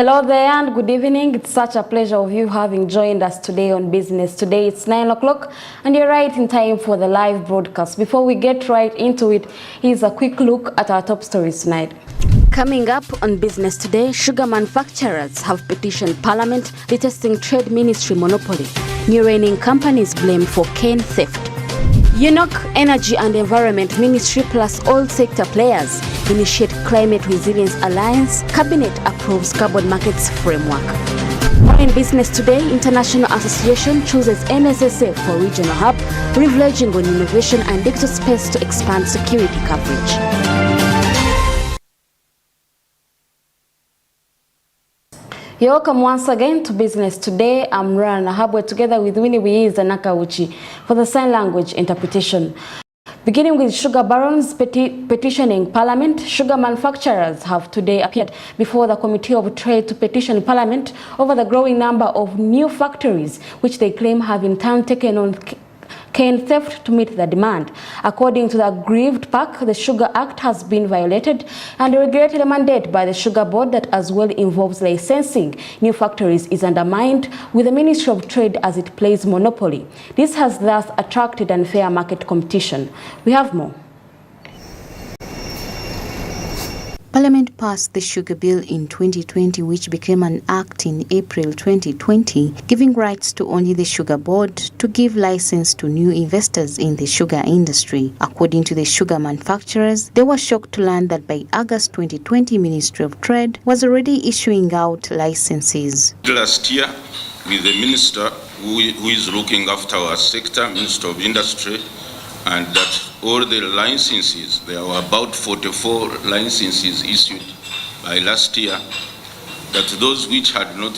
Hello there and good evening. It's such a pleasure of you having joined us today on Business Today. It's 9 o'clock and you're right in time for the live broadcast. Before we get right into it, here's a quick look at our top stories tonight. Coming up on Business Today, sugar manufacturers have petitioned Parliament detesting Trade Ministry monopoly. New reigning companies blamed for cane theft. UNOC, Energy and Environment Ministry plus all sector players initiate Climate Resilience Alliance. Cabinet approves carbon markets framework. In Business Today, International Association chooses NSSF for regional hub, leveraging on innovation and digital space to expand security coverage. You're welcome once again to Business Today. I'm Rana Habwe together with Winnie Wiiz and Nakauchi for the sign language interpretation. Beginning with sugar barons petitioning Parliament, sugar manufacturers have today appeared before the Committee of Trade to petition Parliament over the growing number of new factories which they claim have in turn taken on cane theft to meet the demand. According to the aggrieved pack, the Sugar Act has been violated and the regulatory mandate by the Sugar Board that as well involves licensing new factories is undermined, with the Ministry of Trade as it plays monopoly. This has thus attracted unfair market competition. We have more. Parliament passed the Sugar Bill in 2020, which became an act in April 2020, giving rights to only the Sugar Board to give license to new investors in the sugar industry. According to the sugar manufacturers, they were shocked to learn that by August 2020, Ministry of Trade was already issuing out licenses. Last year, with the minister who is looking after our sector, Minister of Industry, and that all the licenses, there were about 44 licenses issued by last year, that those which had not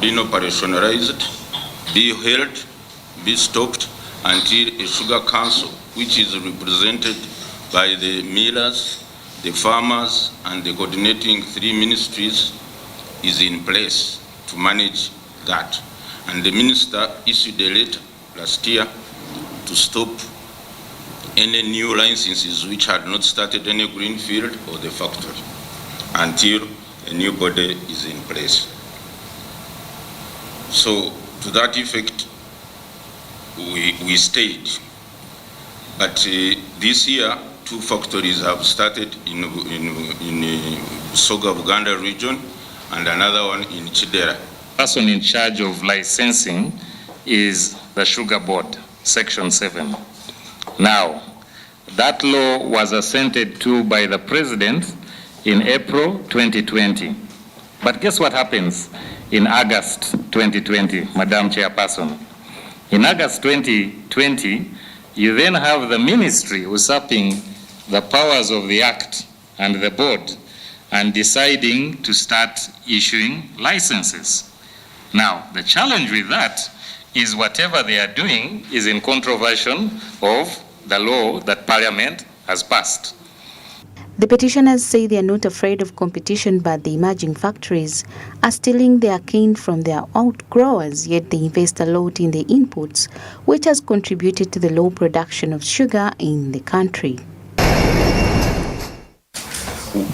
been operationalized be held, be stopped until a sugar council, which is represented by the millers, the farmers, and the coordinating three ministries, is in place to manage that. And the minister issued a letter last year to stop any new licenses which had not started any greenfield or the factory until a new body is in place. So to that effect, we stayed. But this year, 2 factories have started in Soga, Buganda region, and another one in Chidera. The person in charge of licensing is the Sugar Board, Section 7. Now, that law was assented to by the President in April 2020. But guess what happens in August 2020, Madam Chairperson? In August 2020, you then have the ministry usurping the powers of the Act and the board and deciding to start issuing licenses. Now, the challenge with that is whatever they are doing is in contravention of the law that Parliament has passed. The petitioners say they are not afraid of competition, but the emerging factories are stealing their cane from their outgrowers, yet they invest a lot in the inputs, which has contributed to the low production of sugar in the country.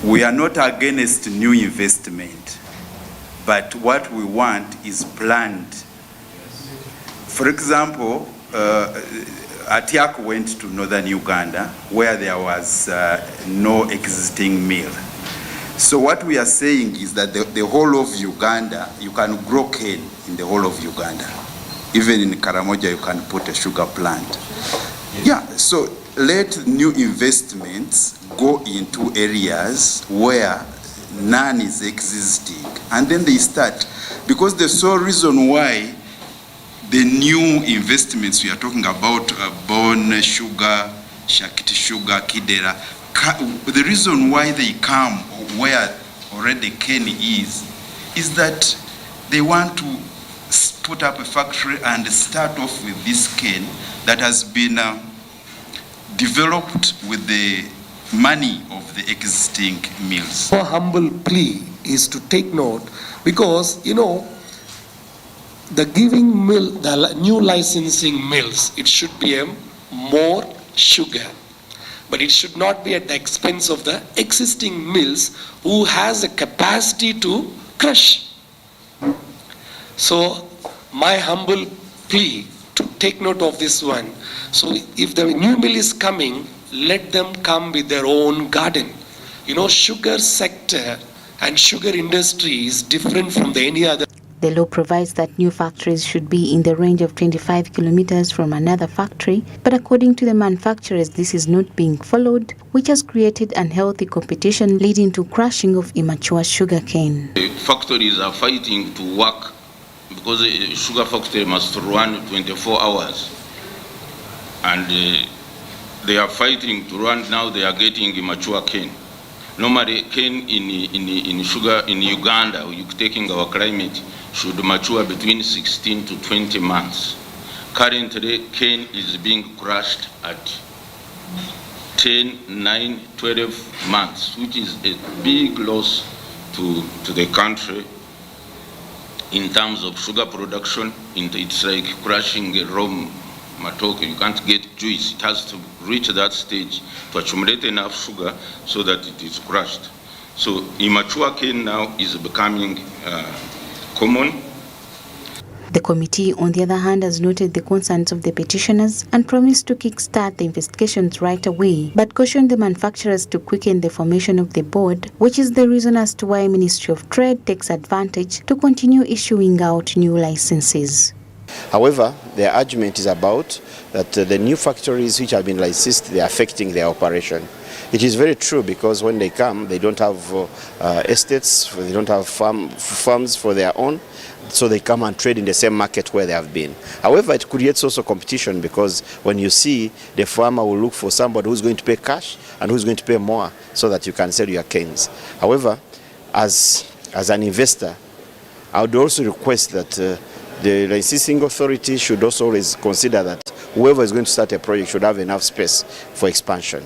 We are not against new investment, but what we want is planned. For example, Atiak went to northern Uganda where there was no existing mill. So what we are saying is that the whole of Uganda, you can grow cane in the whole of Uganda. Even in Karamoja, you can put a sugar plant. Yeah, so let new investments go into areas where none is existing, and then they start. Because the sole reason why the new investments we are talking about, Bone Sugar, Shakiti Sugar, Kidera, the reason why they come where already cane is that they want to put up a factory and start off with this cane that has been developed with the money of the existing mills. Our humble plea is to take note, because, you know, the giving mill, the new licensing mills, it should be a more sugar, but it should not be at the expense of the existing mills who has a capacity to crush. So my humble plea to take note of this one. So if the new mill is coming, let them come with their own garden. You know, sugar sector and sugar industry is different from any other. The law provides that new factories should be in the range of 25 kilometers from another factory, but according to the manufacturers, this is not being followed, which has created unhealthy competition leading to crushing of immature sugarcane. Factories are fighting to work because a sugar factory must run 24 hours. And they are fighting to run, now they are getting immature cane. Normally, cane in sugar in Uganda, taking our climate, should mature between 16 to 20 months. Currently, cane is being crushed at 10, 9, 12 months, which is a big loss to the country in terms of sugar production. It's like crushing a raw matoke. You can't get juice. It has to reach that stage to accumulate enough sugar so that it is crushed. So immature cane now is becoming common. The committee, on the other hand, has noted the concerns of the petitioners and promised to kickstart the investigations right away, but cautioned the manufacturers to quicken the formation of the board, which is the reason as to why Ministry of Trade takes advantage to continue issuing out new licenses. However, their argument is about that the new factories which have been licensed, they are affecting their operation. It is very true, because when they come, they don't have estates, they don't have farms for their own, so they come and trade in the same market where they have been. However, it creates also competition, because when you see, the farmer will look for somebody who's going to pay cash and who's going to pay more so that you can sell your canes. However, as an investor, I would also request that the licensing authority should also always consider that whoever is going to start a project should have enough space for expansion.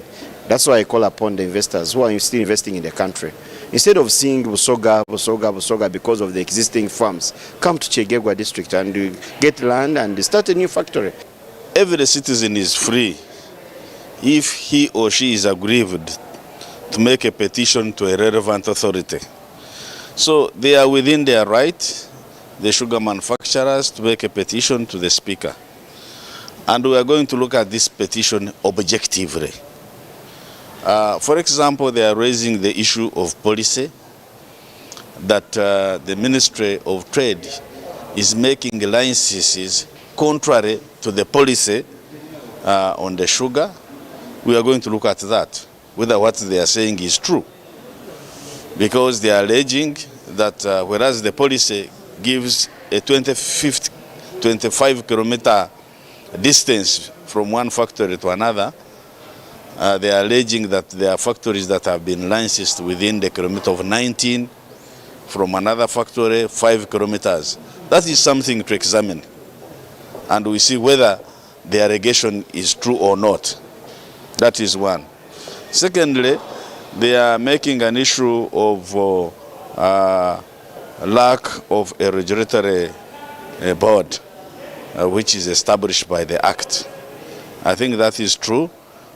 That's why I call upon the investors who are still investing in the country. Instead of seeing Busoga because of the existing farms, come to Chegegwa district and get land and start a new factory. Every citizen is free if he or she is aggrieved to make a petition to a relevant authority. So they are within their right, the sugar manufacturers, to make a petition to the Speaker. And we are going to look at this petition objectively. For example, they are raising the issue of policy, that the Ministry of Trade is making licenses contrary to the policy on the sugar. We are going to look at that, whether what they are saying is true. Because they are alleging that whereas the policy gives a 25 kilometer distance from one factory to another, they are alleging that there are factories that have been licensed within the kilometer of 19, from another factory 5 kilometers. That is something to examine, and we see whether the allegation is true or not. That is one. Secondly, they are making an issue of lack of a regulatory board which is established by the Act. I think that is true,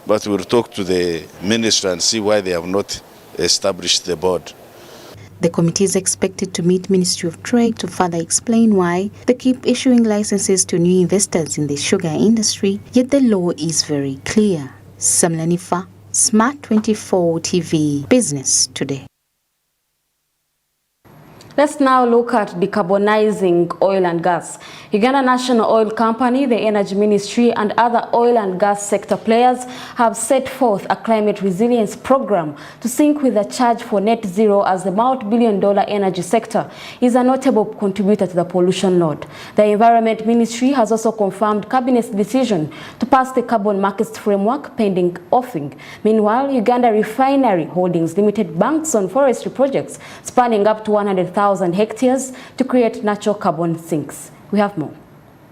but we'll talk to the minister and see why they have not established the board. The committee is expected to meet Ministry of Trade to further explain why they keep issuing licenses to new investors in the sugar industry, yet the law is very clear. Samlanifa, Smart 24 TV, Business Today. Let's now look at decarbonizing oil and gas. Uganda National Oil Company, the Energy Ministry, and other oil and gas sector players have set forth a climate resilience program to sync with the charge for net zero, as the multi-billion-dollar energy sector is a notable contributor to the pollution load. The Environment Ministry has also confirmed Cabinet's decision to pass the carbon markets framework pending offing. Meanwhile, Uganda Refinery Holdings Limited banks on forestry projects spanning up to 100,000 hectares to create natural carbon sinks. We have more.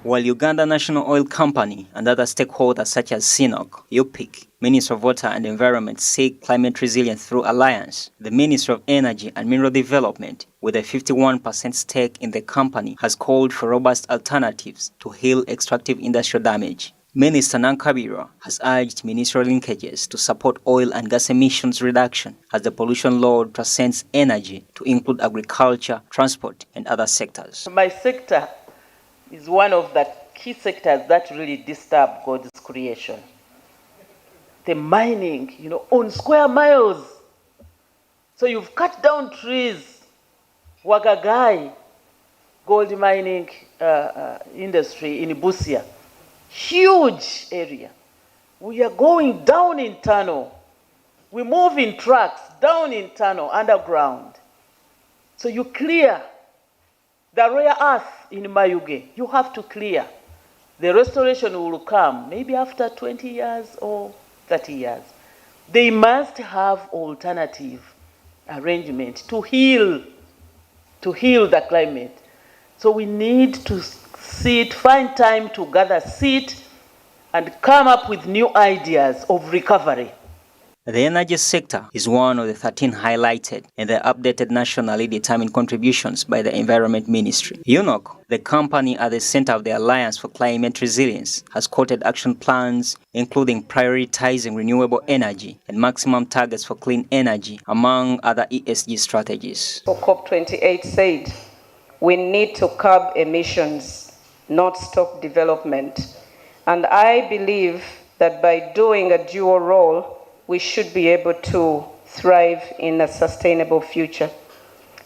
While Uganda National Oil Company and other stakeholders such as CNOC, UPIC, Ministry of Water and Environment seek climate resilience through alliance, the Ministry of Energy and Mineral Development, with a 51% stake in the company, has called for robust alternatives to heal extractive industrial damage. Minister Nankabirwa has urged ministerial linkages to support oil and gas emissions reduction as the pollution load transcends energy to include agriculture, transport, and other sectors. My sector is one of the key sectors that really disturb God's creation. The mining, on square miles. So you've cut down trees. Wagagai, gold mining industry in Busia. Huge area. We are going down in tunnel. We move in trucks, down in tunnel, underground. So you clear the rare earth in Mayuge. You have to clear. The restoration will come maybe after 20 years or 30 years. They must have alternative arrangement to heal the climate. So we need to find time to gather, sit, and come up with new ideas of recovery. The energy sector is one of the 13 highlighted in the updated nationally determined contributions by the Environment Ministry. UNOC, the company at the center of the Alliance for Climate Resilience, has quoted action plans including prioritizing renewable energy and maximum targets for clean energy, among other ESG strategies. So COP28 said we need to curb emissions, not stop development. And I believe that by doing a dual role, we should be able to thrive in a sustainable future.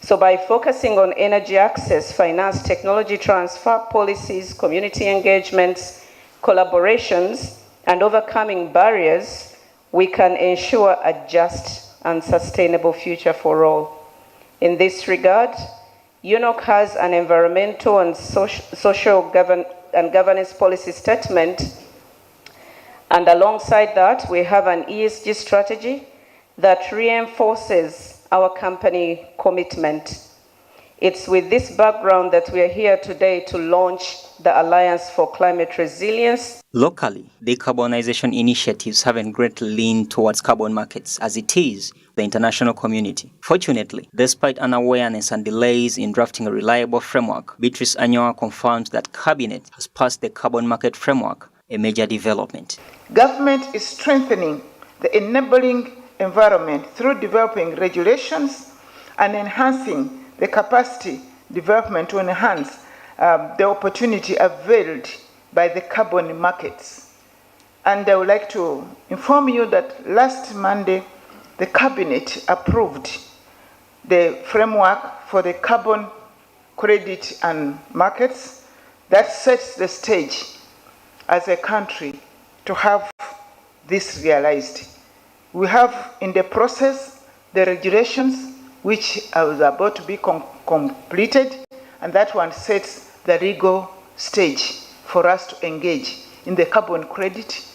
So by focusing on energy access, finance, technology transfer, policies, community engagements, collaborations, and overcoming barriers, we can ensure a just and sustainable future for all. In this regard, UNOC has an environmental and social governance policy statement. And alongside that, we have an ESG strategy that reinforces our company commitment. It's with this background that we are here today to launch the Alliance for Climate Resilience. Locally, decarbonization initiatives haven't greatly leaned towards carbon markets as it is the international community. Fortunately, despite unawareness and delays in drafting a reliable framework, Beatrice Anyoa confirms that Cabinet has passed the carbon market framework, a major development. Government is strengthening the enabling environment through developing regulations and enhancing the capacity development to enhance the opportunity availed by the carbon markets. And I would like to inform you that last Monday, the Cabinet approved the framework for the carbon credit and markets that sets the stage as a country to have this realized. We have in the process the regulations which are about to be completed, and that one sets the legal stage for us to engage in the carbon credit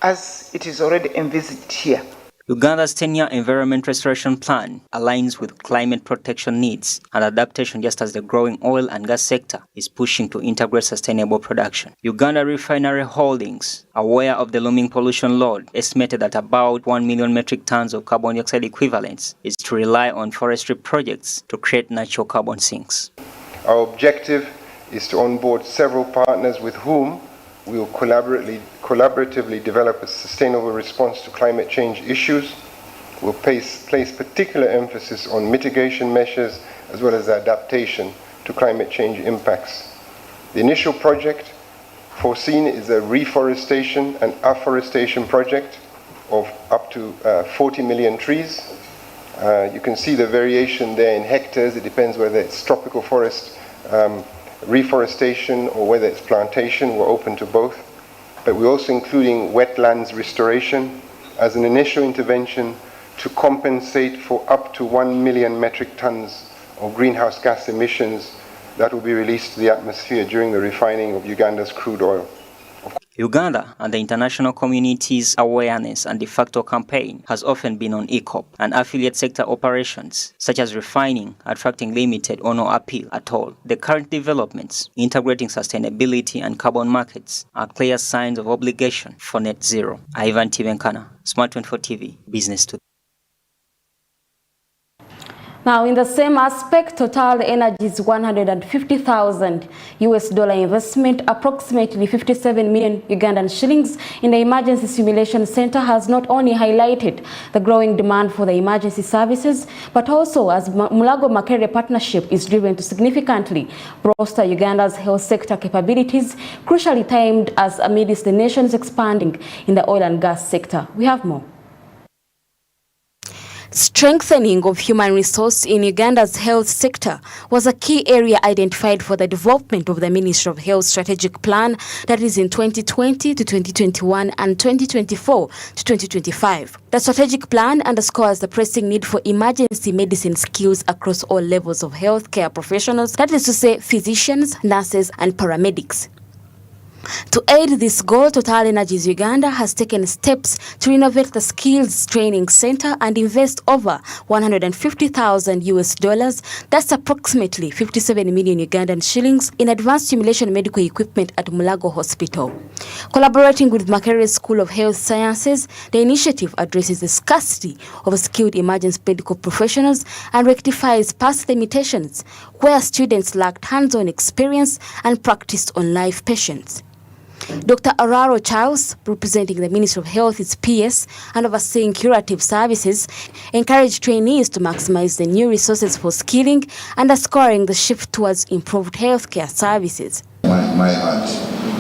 as it is already envisaged here. Uganda's 10-year environment restoration plan aligns with climate protection needs and adaptation, just as the growing oil and gas sector is pushing to integrate sustainable production. Uganda Refinery Holdings, aware of the looming pollution load, estimated at about 1 million metric tons of carbon dioxide equivalents, is to rely on forestry projects to create natural carbon sinks. Our objective is to onboard several partners with whom we will collaboratively develop a sustainable response to climate change issues. We'll place particular emphasis on mitigation measures as well as adaptation to climate change impacts. The initial project foreseen is a reforestation and afforestation project of up to 40 million trees. You can see the variation there in hectares. It depends whether it's tropical forest reforestation or whether it's plantation. We're open to both. But we're also including wetlands restoration as an initial intervention to compensate for up to 1 million metric tons of greenhouse gas emissions that will be released to the atmosphere during the refining of Uganda's crude oil. Uganda and the international community's awareness and de facto campaign has often been on ECOP and affiliate sector operations, such as refining, attracting limited or no appeal at all. The current developments, integrating sustainability and carbon markets, are clear signs of obligation for net zero. Ivan Tivenkana, Smart 24 TV, Business Today. Now, in the same aspect, Total Energy's $150,000 investment, approximately 57 million Ugandan shillings, in the Emergency Simulation Center has not only highlighted the growing demand for the emergency services, but also as Mulago Makerere partnership is driven to significantly bolster Uganda's health sector capabilities, crucially timed as amidst the nation's expanding in the oil and gas sector. We have more. Strengthening of human resource in Uganda's health sector was a key area identified for the development of the Ministry of Health strategic plan that is in 2020 to 2021 and 2024 to 2025. The strategic plan underscores the pressing need for emergency medicine skills across all levels of healthcare professionals, that is to say physicians, nurses and paramedics. To aid this goal, Total Energies Uganda has taken steps to renovate the Skills Training Center and invest over $150,000, that's approximately 57 million Ugandan shillings, in advanced simulation medical equipment at Mulago Hospital. Collaborating with Makerere School of Health Sciences, the initiative addresses the scarcity of skilled emergency medical professionals and rectifies past limitations where students lacked hands-on experience and practiced on live patients. Dr. Araro Charles, representing the Ministry of Health, its PS, and overseeing curative services, encouraged trainees to maximize the new resources for skilling, underscoring the shift towards improved healthcare services. My heart.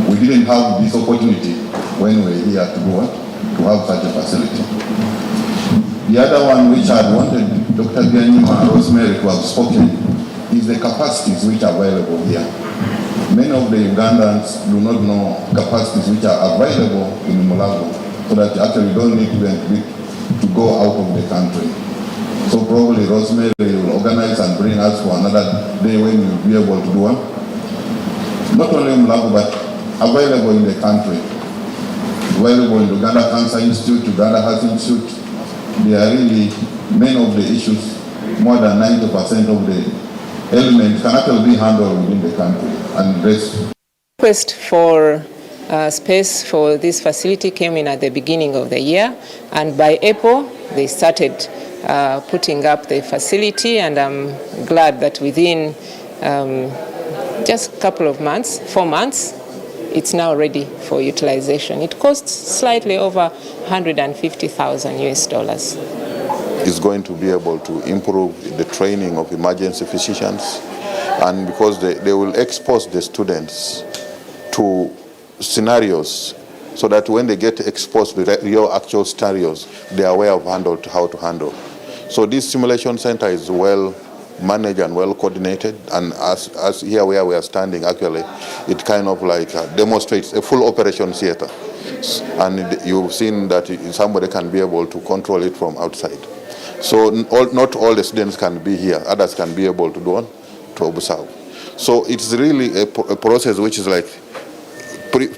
We didn't have this opportunity when we were here to go to have such a facility. The other one which I wanted Dr. Bianima and Rosemary to have spoken is the capacities which are available here. Many of the Ugandans do not know capacities which are available in Mulago, so that actually don't need to go out of the country. So probably Rosemary will organize and bring us for another day when we'll be able to do one. Not only in Mulago, but available in the country. Available in Uganda Cancer Institute, Uganda Health Institute. There are really many of the issues, more than 90% of the elements can actually be handled within the country and addressed. Request for space for this facility came in at the beginning of the year, and by April they started putting up the facility, and I'm glad that within just a couple of months, 4 months, it's now ready for utilization. It costs slightly over $150,000. Is going to be able to improve the training of emergency physicians, and because they will expose the students to scenarios so that when they get exposed to real actual scenarios, they are aware of how to handle. So this simulation center is well managed and well coordinated, and as here where we are standing, actually, it kind of like demonstrates a full operation theater. And you've seen that somebody can be able to control it from outside. So not all the students can be here, others can be able to do to observe. So it's really a process which is like,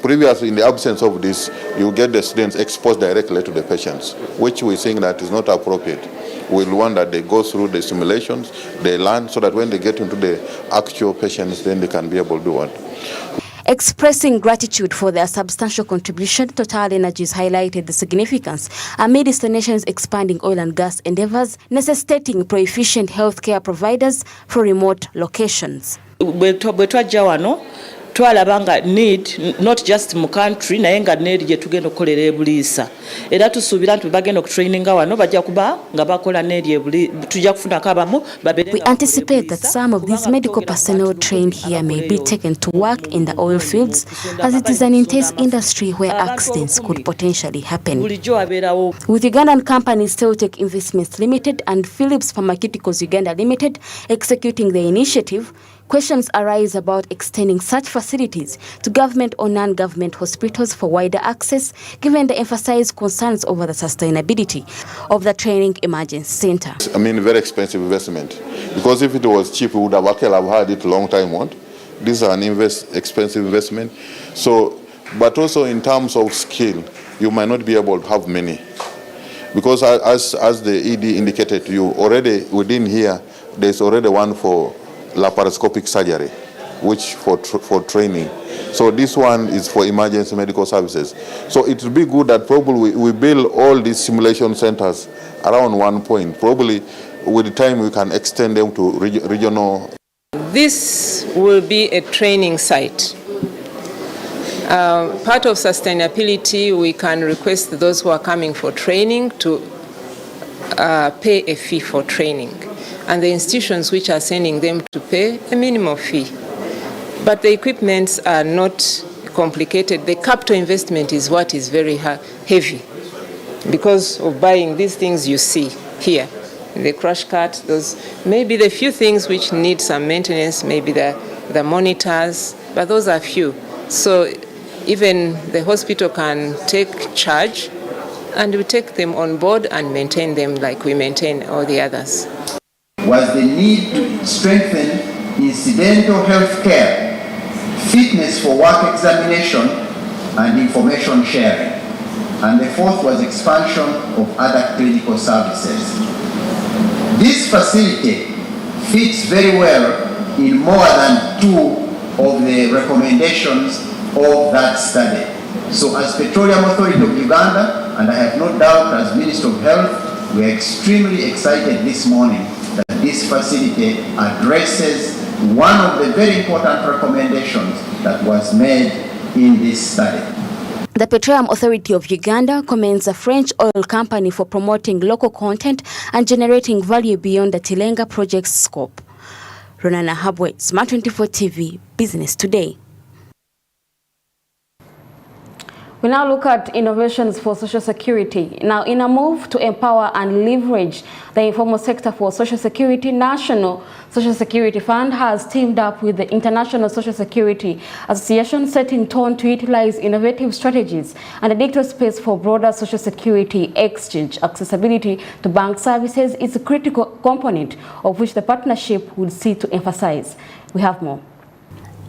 previously in the absence of this, you get the students exposed directly to the patients, which we think that is not appropriate. We'll want that they go through the simulations, they learn, so that when they get into the actual patients, then they can be able to do one. Expressing gratitude for their substantial contribution, Total Energies highlighted the significance amidst the nation's expanding oil and gas endeavors, necessitating pro-efficient healthcare providers for remote locations. Twalabanga need not just mu country naye nga need gye tugenda okukolera ebuliisa era tusuubira nti bagenda okutraininga wano bajja kuba nga bakola need tujja kufunako abamu. We anticipate that some of these medical personnel trained here may be taken to work in the oil fields, as it is an intense industry where accidents could potentially happen. With Ugandan companies Celtech Investments Limited and Philips Pharmaceuticals Uganda Limited executing the initiative, questions arise about extending such facilities to government or non-government hospitals for wider access, given the emphasized concerns over the sustainability of the training emergency center. I mean, very expensive investment, because if it was cheap, we would have actually had it a long time. This is an expensive investment. So, but also in terms of skill, you might not be able to have many, because as the ED indicated to you, already within here, there's already one for laparoscopic surgery, which for training. So this one is for emergency medical services. So it would be good that probably we build all these simulation centers around one point. Probably with time we can extend them to regional. This will be a training site. Part of sustainability, we can request those who are coming for training to pay a fee for training, and the institutions which are sending them to pay a minimum fee. But the equipments are not complicated. The capital investment is what is very heavy because of buying these things you see here. The crush cart, those maybe the few things which need some maintenance, maybe the monitors, but those are few. So even the hospital can take charge, and we take them on board and maintain them like we maintain all the others. Was the need to strengthen incidental health care, fitness for work examination, and information sharing. And the fourth was expansion of other critical services. This facility fits very well in more than 2 of the recommendations of that study. So as Petroleum Authority of Uganda, and I have no doubt as Minister of Health, we are extremely excited this morning that this facility addresses one of the very important recommendations that was made in this study. The Petroleum Authority of Uganda commends a French oil company for promoting local content and generating value beyond the Tilenga project's scope. Ronana Habwe, Smart 24 TV, Business Today. We now look at innovations for social security. Now, in a move to empower and leverage the informal sector for social security, National Social Security Fund has teamed up with the International Social Security Association, setting tone to utilize innovative strategies and a digital space for broader social security exchange. Accessibility to bank services is a critical component of which the partnership would see to emphasize. We have more.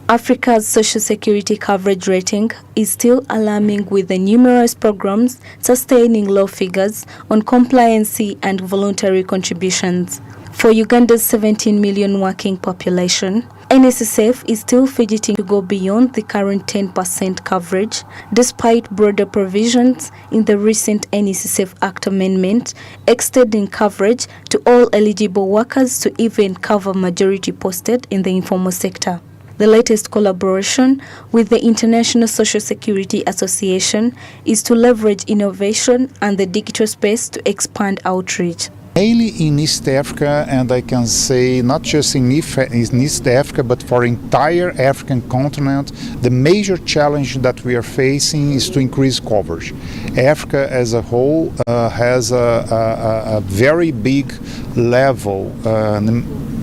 Africa's social security coverage rating is still alarming, with the numerous programs sustaining low figures on compliancy and voluntary contributions. For Uganda's 17 million working population, NSSF is still fidgeting to go beyond the current 10% coverage, despite broader provisions in the recent NSSF Act amendment extending coverage to all eligible workers to even cover majority posted in the informal sector. The latest collaboration with the International Social Security Association is to leverage innovation and the digital space to expand outreach. Mainly in East Africa, and I can say not just in East Africa, but for entire African continent, the major challenge that we are facing is to increase coverage. Africa as a whole has a very big level,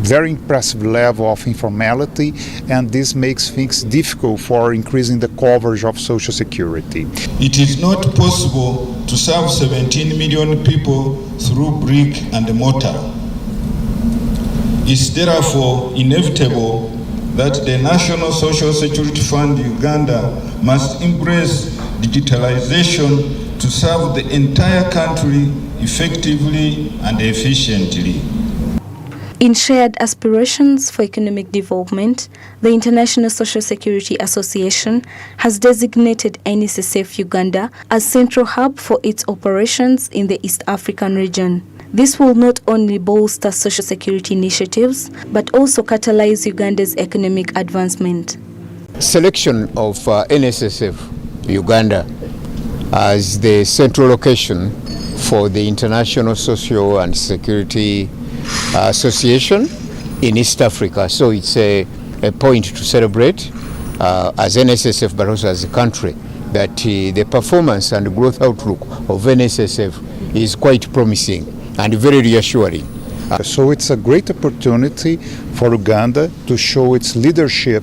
very impressive level of informality, and this makes things difficult for increasing the coverage of Social Security. It is not possible to serve 17 million people through brick and mortar. It's therefore inevitable that the National Social Security Fund Uganda must embrace digitalization to serve the entire country effectively and efficiently. In shared aspirations for economic development, the International Social Security Association has designated NSSF Uganda as central hub for its operations in the East African region. This will not only bolster social security initiatives, but also catalyze Uganda's economic advancement. Selection of NSSF Uganda as the central location for the International Social and Security Association in East Africa. So it's a point to celebrate as NSSF, but also as a country, that the performance and growth outlook of NSSF is quite promising and very reassuring. So it's a great opportunity for Uganda to show its leadership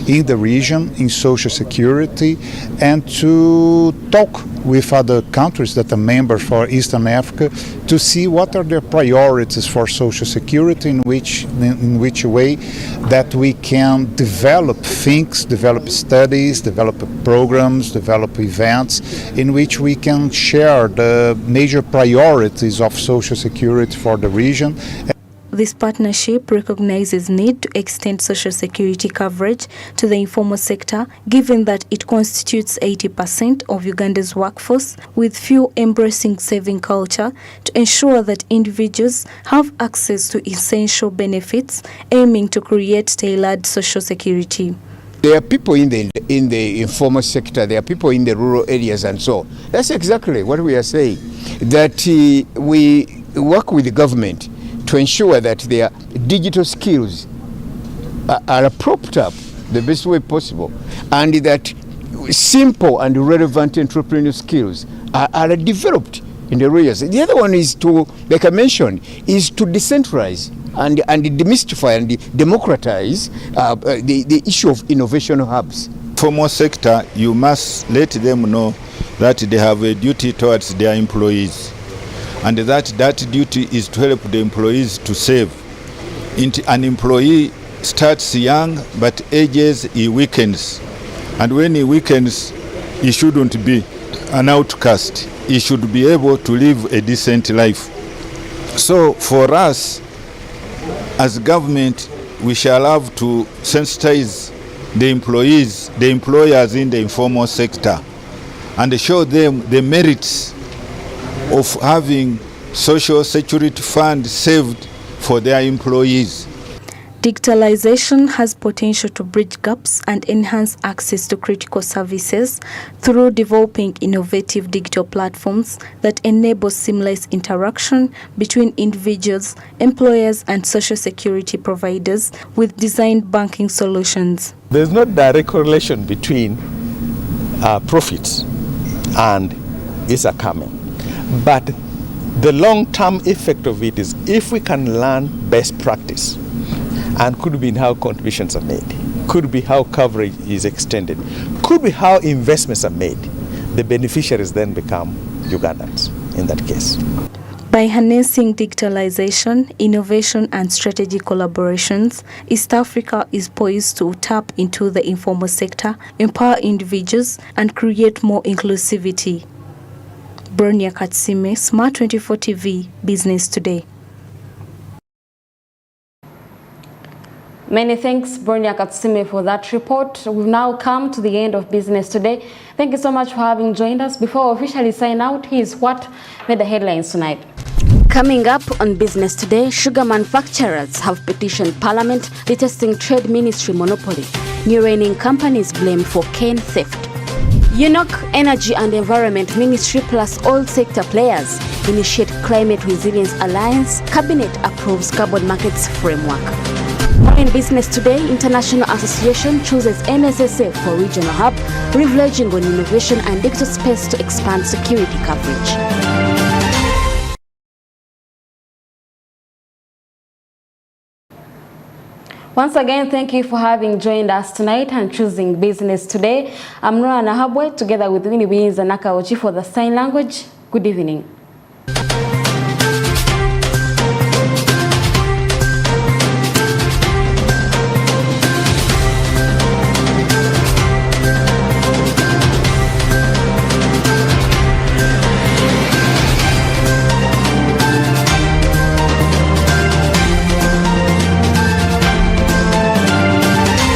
in the region in social security and to talk with other countries that are members for Eastern Africa to see what are their priorities for social security, in which way that we can develop things, develop studies, develop programs, develop events in which we can share the major priorities of social security for the region. this partnership recognizes need to extend social security coverage to the informal sector, given that it constitutes 80% of Uganda's workforce, with few embracing saving culture, to ensure that individuals have access to essential benefits, aiming to create tailored social security. There are people in the informal sector, there are people in the rural areas and so on. That's exactly what we are saying, that we work with the government to ensure that their digital skills are propped up the best way possible, and that simple and relevant entrepreneurial skills are developed in the areas. The other one is to, like I mentioned, is to decentralize and demystify and democratize the issue of innovation hubs. Formal sector, you must let them know that they have a duty towards their employees, and that duty is to help the employees to save. An employee starts young but ages, he weakens, and when he weakens, he shouldn't be an outcast. He should be able to live a decent life. So for us as government, we shall have to sensitize the employees, the employers in the informal sector, and show them the merits of having social security fund saved for their employees. Digitalization has potential to bridge gaps and enhance access to critical services through developing innovative digital platforms that enable seamless interaction between individuals, employers, and social security providers with designed banking solutions. There's no direct correlation between profits and ISA coming, but the long-term effect of it is if we can learn best practice, and could be in how contributions are made, could be how coverage is extended, could be how investments are made. The beneficiaries then become Ugandans in that case. By harnessing digitalization, innovation, and strategic collaborations, East Africa is poised to tap into the informal sector, empower individuals, and create more inclusivity. Bronya Katsime, Smart 24 TV, Business Today. Many thanks, Bronya Katsime, for that report. We've now come to the end of Business Today. Thank you so much for having joined us. Before we officially sign out, here's what made the headlines tonight. Coming up on Business Today, sugar manufacturers have petitioned Parliament detesting Trade Ministry monopoly. New reigning companies blamed for cane theft. UNOC, Energy and Environment Ministry plus all sector players initiate Climate Resilience Alliance. Cabinet approves carbon markets framework. In Business Today, International Association chooses NSSF for regional hub, leveraging on innovation and digital space to expand security coverage. Once again, thank you for having joined us tonight and choosing Business Today. I'm Noah Nahabwe, together with Winnie Zanaka Ochi for the sign language. Good evening.